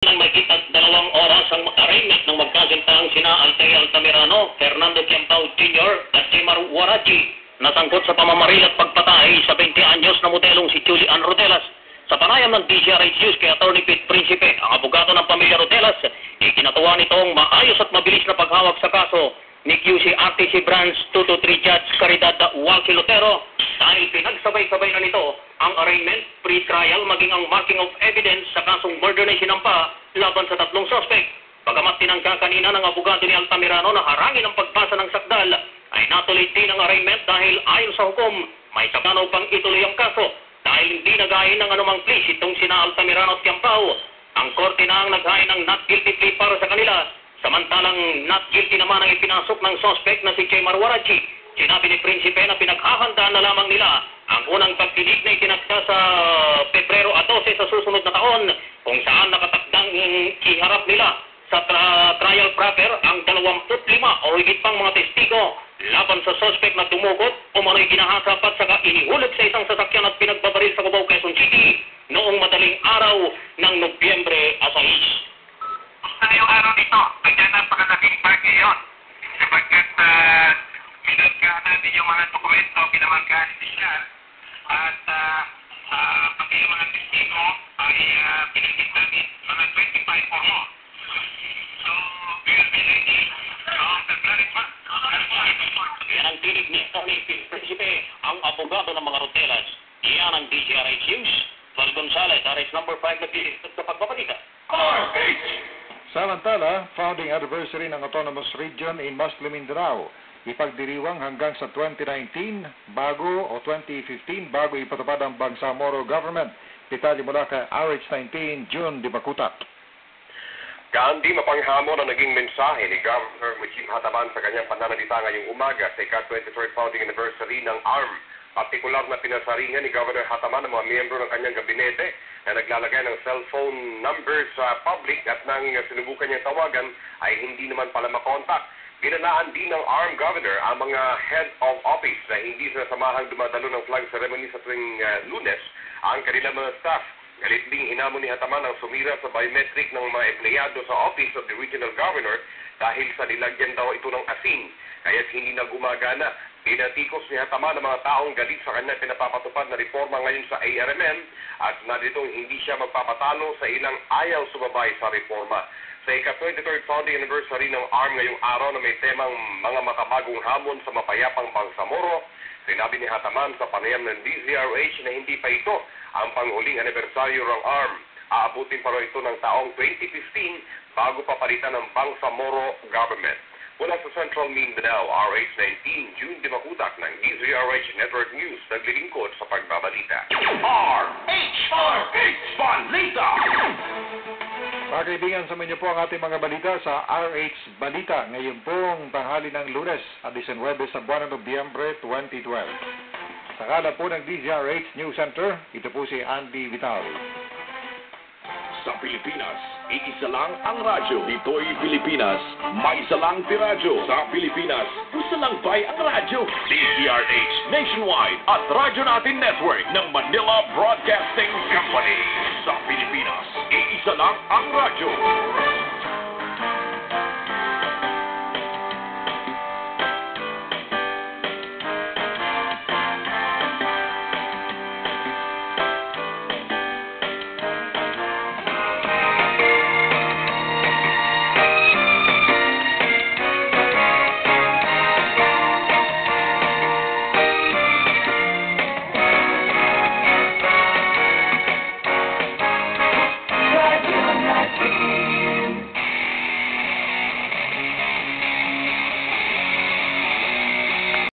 Nang magkitag 2 oras ang arraignment ng magkasintaang sina Altair Altamirano, Fernando Quiampao Jr. at Jemar Waraji na sangkot sa pamamaril at pagpatay sa 20 anyos na modelong si Julian Rodelas. Sa panayam ng DZRH News kay Atty. Pete Principe, ang abogado ng pamilya Rodelas, ikinatuwa nitong maayos at mabilis na paghawak sa kaso ni QC RTC Branch 223 Judge Caridad Walke Lotero dahil pinagsabay-sabay na nito ang arraignment, pre-trial maging ang marking of evidence sa kasong murder na sinampa laban sa 3 suspect. Bagamat tinangka kanina ng abogado ni Altamirano na harangin ang pagpasa ng sakdal, ay natuloy din ang arraignment dahil ayon sa hukom, may sakano pang ituloy ang kaso dahil hindi naghain ng anumang plea itong sina Altamirano at Quiampao. Ang korte na ang naghain ng not guilty plea para sa kanila, samantalang not guilty naman ang ipinasok ng suspect na si Jemar Waraji. Sinabi ni Principe na pinaghahandaan na lamang nila ang unang pagdinig na itinakda sa Pebrero 12 sa susunod na taon kung saan nakatakdang iharap nila sa trial proper ang 25 o higit pang mga testigo laban sa suspect na dumukot o mano'y ginahasap at saka inihulog sa isang sasakyan at pinagbabaril sa Cubao, Quezon City noong madaling araw ng Nobyembre 6. Ngayong araw nito, kaya napakalaking bagay yun. Sapagkat pinagkaan natin yung mga dokumento, pinamangkaan siya, at pati yung mga testigo ay pinagkit natin mga 25 or more. So, we'll be ready on February 1. Yan ang tinig ni Atty. Principe, ang abogado ng mga Rodelas. Yan ang DZRH News. Val Gonzalez, RH number 5 nag-iisip sa pagbabalita. RH! Samantala, founding anniversary ng Autonomous Region in Muslim Mindanao ipagdiriwang hanggang sa 2019 o 2015 bago ipatupad ang Bangsamoro Government. Detalye mula kay RH19 June Dibacutat. Kaandi mapanghamon ang naging mensahe ni Governor Mujib Hataman sa kanyang pananalita ngayong umaga sa ika-23rd founding anniversary ng ARM. Partikular na pinasaringan ni Governor Hataman ang mga miyembro ng kanyang gabinete na naglalagay ng cellphone numbers sa public at nang sinubukan niyang tawagan ay hindi naman pala makontak. Ginanaan din ng ARM Governor ang mga head of office na hindi sinasamahang dumadalo ng flag ceremony sa tuwing Lunes ang kanilang mga staff. Galit ding hinamon ni Hataman ang sumira sa biometric ng mga empleyado sa office of the regional governor dahil sa nilagyan daw ito ng asin, kaya't hindi na gumagana. Pinatikos ni Hataman ang mga taong galit sa kanya pinapapatupad na reforma ngayon sa ARMM at naritong hindi siya magpapatalo sa ilang ayaw sumabay sa reforma. Sa ika-23rd founding anniversary ng ARM ngayong araw na may temang mga makabagong hamon sa mapayapang Bangsamoro, sinabi ni Hataman sa panayam ng DZRH na hindi pa ito ang panghuling anibersaryo ng ARM. Aabutin pa raw ito ng taong 2015 bago papalitan ng Bangsamoro government. Mula sa Central Mindanao, RH19, June Dimacutak ng DZRH Network News, naglilingkod sa pagbabalita. RH Balita! Mga kaibigan, sa inyo po ang ating mga balita sa RH Balita ngayon pong tanghali ng Lunes at 19 sa buwan ng Nobyembre 2012. Sa kala po ng DZRH News Center, ito po si Andy Vital. Sa Pilipinas, iisa lang ang radyo. Dito'y Pilipinas, may isa lang tiradyo. Sa Pilipinas, gusto lang ba'y ang radyo? DZRH Nationwide at Radyo Natin Network ng Manila Broadcasting Company. Sa Pilipinas, iisa lang ang radyo.